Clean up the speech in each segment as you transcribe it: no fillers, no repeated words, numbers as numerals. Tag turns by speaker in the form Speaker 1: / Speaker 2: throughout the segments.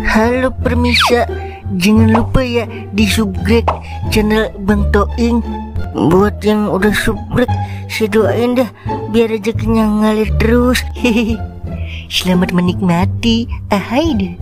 Speaker 1: Halo permisa, jangan lupa ya di subscribe channel Bang Toing. Buat yang udah subscribe, saya doain dah biar rezekinya ngalir terus. Hehehe. Selamat menikmati. Ahai deh.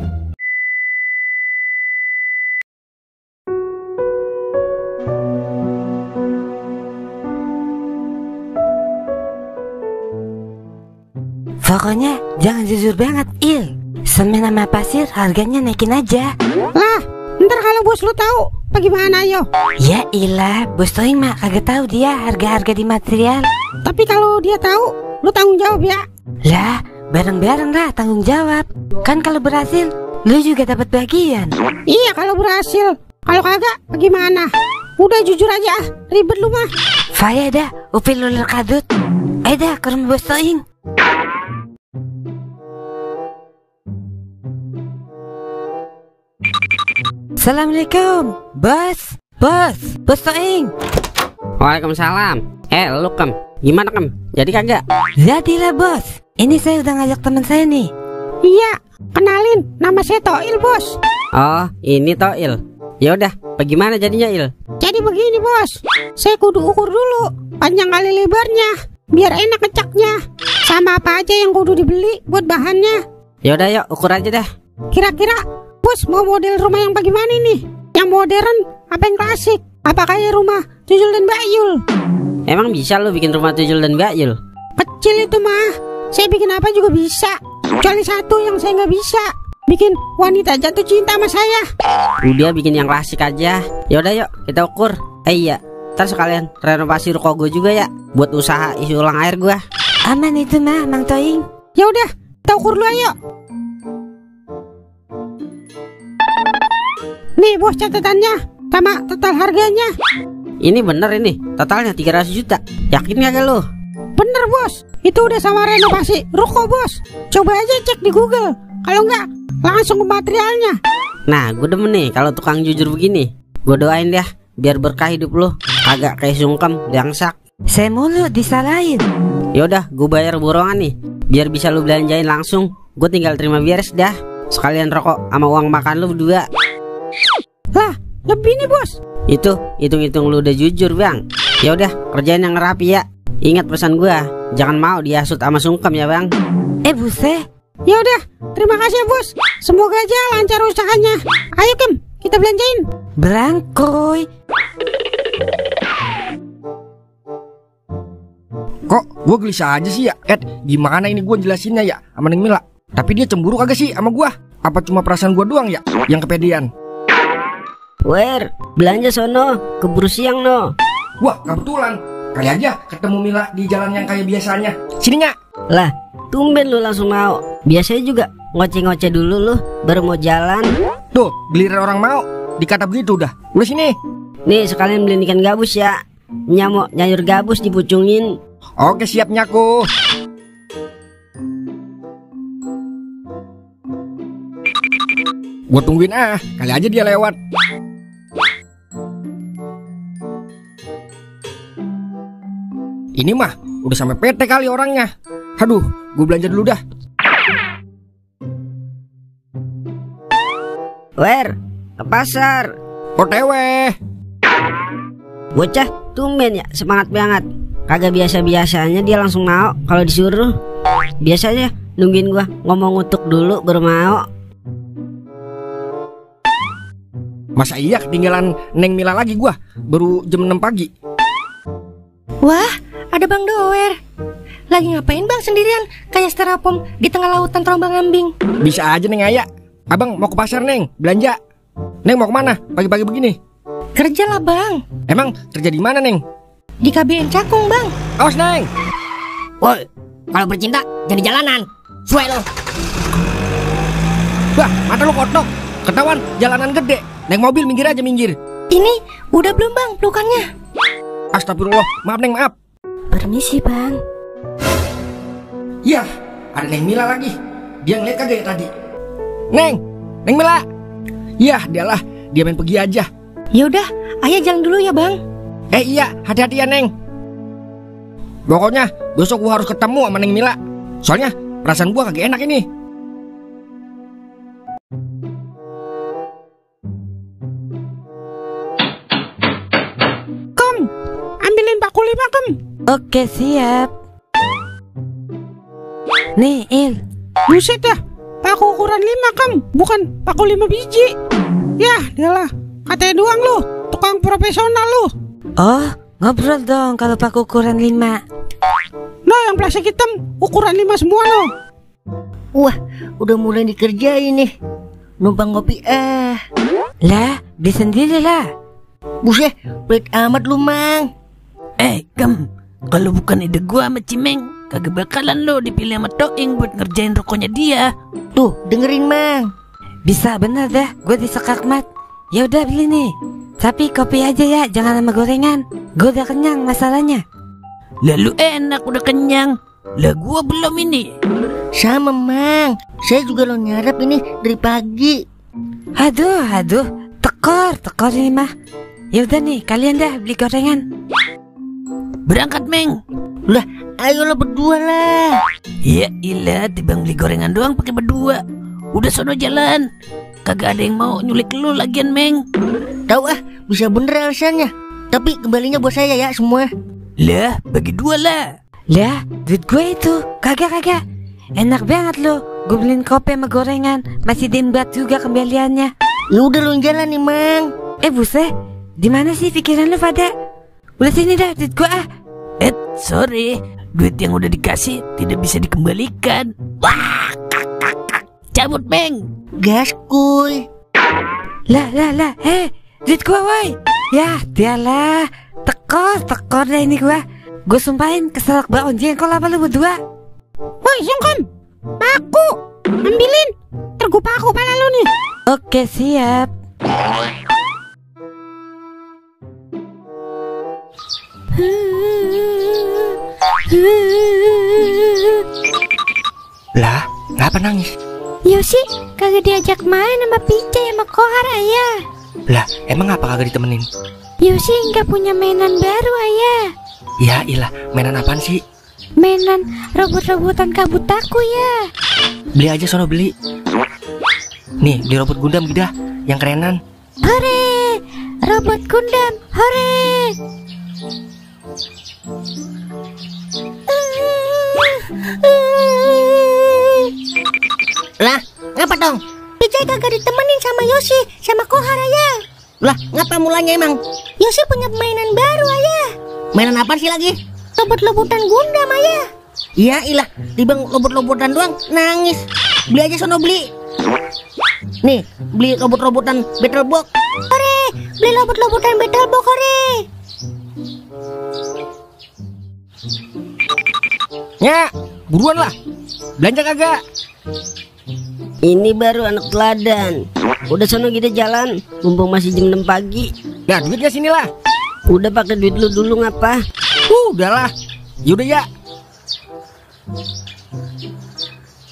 Speaker 2: Pokoknya jangan jujur banget, Il. Semen sama pasir harganya naikin aja.
Speaker 3: Lah, ntar kalau bos lu tahu bagaimana yo?
Speaker 2: Ya ilah, bos Toing mah kagak tahu dia harga-harga di material.
Speaker 3: Tapi kalau dia tahu, lu tanggung jawab ya.
Speaker 2: Lah, bareng-bareng lah tanggung jawab. Kan kalau berhasil, lu juga dapat bagian.
Speaker 3: Iya kalau berhasil. Kalau kagak, bagaimana? Udah jujur aja, ribet lu mah.
Speaker 2: Faya dah, upil luler kadut. Dah ke rumah bos Toing. Assalamualaikum, bos Toing.
Speaker 4: Waalaikumsalam. Lu Kem, gimana Kem? Jadi kagak?
Speaker 2: Jadilah bos. Ini saya udah ngajak teman saya nih.
Speaker 3: Iya, kenalin, nama saya Toil bos.
Speaker 4: Oh, ini Toil. Ya udah, bagaimana jadinya Il?
Speaker 3: Jadi begini bos, saya kudu ukur dulu panjang kali lebarnya, biar enak ngecaknya. Sama apa aja yang kudu dibeli buat bahannya.
Speaker 4: Ya udah yuk, ukur aja dah.
Speaker 3: Kira-kira bos mau model rumah yang bagaimana nih? Yang modern apa yang klasik? Apa kayak rumah Tuyul dan Bayul?
Speaker 4: Emang bisa lu bikin rumah Tuyul dan Bayul?
Speaker 3: Kecil itu mah, saya bikin apa juga bisa. Kecuali satu yang saya nggak bisa, bikin wanita jatuh cinta sama saya.
Speaker 4: Udah bikin yang klasik aja. Ya udah yuk, kita ukur. Iya, ntar sekalian renovasi ruko gue juga ya, buat usaha isi ulang air gua.
Speaker 2: Aman itu mah, Mang Toing.
Speaker 3: Ya udah, kita ukur dulu ayo. Nih bos catatannya sama total harganya.
Speaker 4: Ini bener ini, totalnya 300 juta. Yakin gak lu?
Speaker 3: Bener bos, itu udah sama renovasi ruko bos. Coba aja cek di Google. Kalau enggak, langsung ke materialnya.
Speaker 4: Nah, gue demen nih kalau tukang jujur begini. Gue doain dah, biar berkah hidup lu. Agak kayak sungkem, diangsak.
Speaker 2: Saya mulu disalahin.
Speaker 4: Yaudah, gue bayar borongan nih, biar bisa lu belanjain langsung. Gue tinggal terima beres dah. Sekalian rokok sama uang makan lu berdua.
Speaker 3: Lah, lebih nih bos.
Speaker 4: Itu hitung-hitung lu udah jujur bang. Ya udah, kerjain yang rapi ya. Ingat pesan gua, jangan mau dihasut sama sungkem ya bang.
Speaker 2: Buset.
Speaker 3: Ya udah, terima kasih ya bos. Semoga aja lancar usahanya. Ayo Kem, kita belanjain.
Speaker 2: Berangkoy.
Speaker 5: Kok gue gelisah aja sih ya? Gimana ini gue jelasinnya ya sama Neng Mila? Tapi dia cemburu kagak sih sama gue? Apa cuma perasaan gue doang ya yang kepedean?
Speaker 4: Wer, belanja sono, keburu siang no.
Speaker 5: Wah, kebetulan. Kali aja ketemu Mila di jalan yang kayak biasanya. Sini Nyak.
Speaker 4: Lah, tumben lu langsung mau. Biasanya juga ngoceh-ngoceh dulu lu, baru mau jalan.
Speaker 5: Tuh, giliran orang mau dikata begitu udah. Udah sini.
Speaker 4: Nih, sekalian beliin ikan gabus ya. Nyamuk nyayur gabus dipucungin.
Speaker 5: Oke, siap Nyaku. Gue tungguin kali aja dia lewat. Ini mah udah sampai PT kali orangnya. Aduh, gue belanja dulu dah.
Speaker 4: Wer, ke pasar.
Speaker 5: OTW.
Speaker 4: Bocah, tumben ya, semangat banget. Kagak biasa-biasanya dia langsung mau kalau disuruh. Biasanya nungguin gua ngomong ngutuk dulu baru mau.
Speaker 5: Masa iya ketinggalan Neng Mila lagi gua? Baru jam 6 pagi.
Speaker 6: Wah, ada Bang Doer. Lagi ngapain bang sendirian kayak styrofoam di tengah lautan terombang-ambing?
Speaker 5: Bisa aja Neng Aya. Abang mau ke pasar Neng, belanja. Neng mau kemana pagi-pagi begini?
Speaker 6: Kerja lah bang.
Speaker 5: Emang kerja di mana Neng?
Speaker 6: Di KBN Cakung bang.
Speaker 5: Awas Neng.
Speaker 7: Woi, kalau bercinta jadi jalanan. Suai lo.
Speaker 5: Wah, mata lu kotok. Ketahuan jalanan gede. Naik mobil minggir aja minggir.
Speaker 6: Ini udah belum bang pelukannya?
Speaker 5: Astagfirullah, maaf Neng, maaf.
Speaker 2: Permisi bang.
Speaker 5: Yah, ada Neng Mila lagi. Dia ngeliat kagak ya tadi? Neng Mila. Yah, dialah, dia main pergi aja.
Speaker 6: Yaudah, ayah jalan dulu ya bang.
Speaker 5: Iya, hati-hati ya Neng. Pokoknya besok gua harus ketemu sama Neng Mila. Soalnya perasaan gua kagak enak ini.
Speaker 2: Oke, siap. Nih, Il.
Speaker 3: Buset dah, paku ukuran 5 Kam, bukan paku 5 biji. Yah, dialah, katanya doang lu, tukang profesional lu.
Speaker 2: Oh, ngobrol dong kalau pakai ukuran 5.
Speaker 3: Nah, yang plastik hitam ukuran 5 semua lo.
Speaker 1: Wah, udah mulai dikerjain nih. Numpang ngopi
Speaker 2: Lah, beli sendiri lah.
Speaker 1: Buset, pelit amat lu, Mang.
Speaker 8: Kam, kalau bukan ide gua sama Cimeng, kagak bakalan lo dipilih sama Toing buat ngerjain rokoknya dia.
Speaker 1: Tuh, dengerin, Mang.
Speaker 2: Bisa bener dah, gue disekak mat. Ya udah beli nih. Tapi kopi aja ya, jangan sama gorengan. Gue udah kenyang masalahnya.
Speaker 8: Lalu enak udah kenyang. Lah gua belum ini.
Speaker 1: Sama, Mang. Saya juga lo nyarap ini dari pagi.
Speaker 2: Aduh, tekor ini mah. Ya udah nih, kalian dah beli gorengan.
Speaker 8: Berangkat, Meng.
Speaker 1: Lah, ayo lo berdua lah.
Speaker 8: Ya ilah, tibang beli gorengan doang pakai berdua. Udah sono jalan. Kagak ada yang mau nyulik lu lagian, Meng.
Speaker 1: Tahu bisa bener alasannya. Tapi kembalinya buat saya ya semua.
Speaker 8: Lah, bagi 2 lah.
Speaker 2: Lah, duit gue itu. Kagak. Enak banget lo. Gue beliin kopi sama gorengan. Masih diimbat juga kembaliannya.
Speaker 1: Ya udah lo jalan nih, Mang.
Speaker 2: Buset. Di mana sih pikiran lu pada? Udah sini dah duit gue
Speaker 8: Sorry. Duit yang udah dikasih tidak bisa dikembalikan. Wah, cabut, Meng.
Speaker 1: Gas, kuy.
Speaker 2: Lah. Duit gue, woy. Ya, dialah. Tekor deh ini gue. Gue sumpahin keselak banget jengkol apa lu berdua.
Speaker 3: Woi, Sungkem, paku, ambilin. Ntar gue paku pala lu nih.
Speaker 2: Oke, siap.
Speaker 5: Lah, ngapa nangis?
Speaker 6: Yosi kagak diajak main sama Pice sama Kohar, ayah.
Speaker 5: Lah, emang apa kagak ditemenin?
Speaker 6: Yosi nggak punya mainan baru, ayah.
Speaker 5: Ya ilah, mainan apaan sih?
Speaker 6: Mainan robot-robotan kabut aku ya.
Speaker 5: Beli aja sono beli. Nih, beli robot Gundam gitu yang kerenan.
Speaker 6: Hore, robot Gundam, hore.
Speaker 1: Lah, ngapa dong?
Speaker 6: Pice kagak ditemenin sama Yosi sama Kohar, ayah.
Speaker 1: Lah, ngapa mulanya emang?
Speaker 6: Yosi punya mainan baru, ayah.
Speaker 1: Mainan apa sih lagi?
Speaker 6: Robot-robotan Gundam, ayah.
Speaker 1: Ya ilah, dibang robot-robotan doang nangis. Beli aja sono beli. Nih, beli robot-robotan Battlebox.
Speaker 6: Hore, beli robot-robotan Battlebox, hore.
Speaker 5: Ya, buruan lah. Belanja kagak?
Speaker 4: Ini baru anak teladan. Udah sono kita jalan, mumpung masih jam 6 pagi.
Speaker 5: Nah, duitnya sini lah.
Speaker 4: Udah pakai duit lu dulu ngapa?
Speaker 5: Udahlah. Yaudah ya.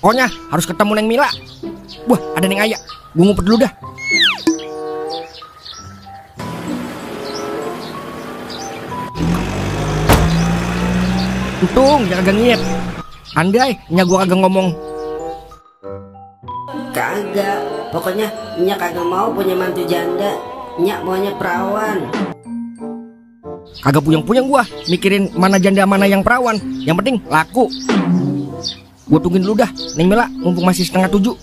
Speaker 5: Pokoknya harus ketemu Neng Mila. Wah, ada Neng Aya. Gue ngumpet dulu dah. Untung jangan kagak nyiap. Andai nya gue kagak ngomong.
Speaker 4: Kagak. Pokoknya Nyak kagak mau punya mantu janda. Nyak maunya perawan.
Speaker 5: Kagak puyeng-puyeng gua mikirin mana janda mana yang perawan. Yang penting laku. Gua tungguin dulu dah Neng Mila mumpung masih 6:30.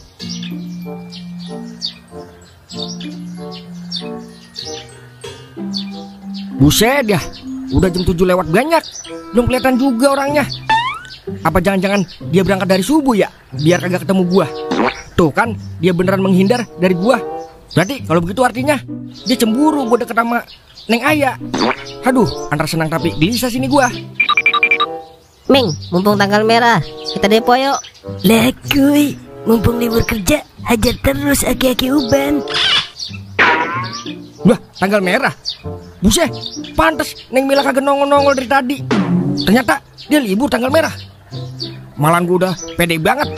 Speaker 5: Buset ya, udah jam 7 lewat banyak. Belum kelihatan juga orangnya. Apa jangan-jangan dia berangkat dari subuh ya, biar kagak ketemu gua. Tuh kan, dia beneran menghindar dari gua. Berarti kalau begitu artinya dia cemburu gua deket sama Neng Aya. Aduh, antara senang tapi gelisah sini gua.
Speaker 7: Ming, mumpung tanggal merah, kita depo yuk.
Speaker 8: Lah kuy, mumpung libur kerja, hajar terus aki-aki uban.
Speaker 5: Wah, tanggal merah. Buset, pantes Neng Mila kagak nongol-nongol dari tadi. Ternyata dia libur tanggal merah. Malah gua udah pede banget.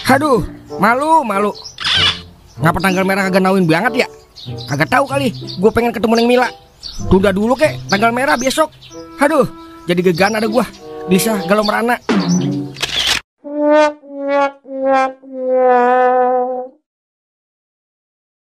Speaker 5: Aduh, malu. Ngapa tanggal merah kagak nauin banget ya? Kagak tahu kali, gue pengen ketemu Neng Mila. Tunda dulu kek, tanggal merah besok. Aduh, jadi gegan ada gua. Bisa galau merana.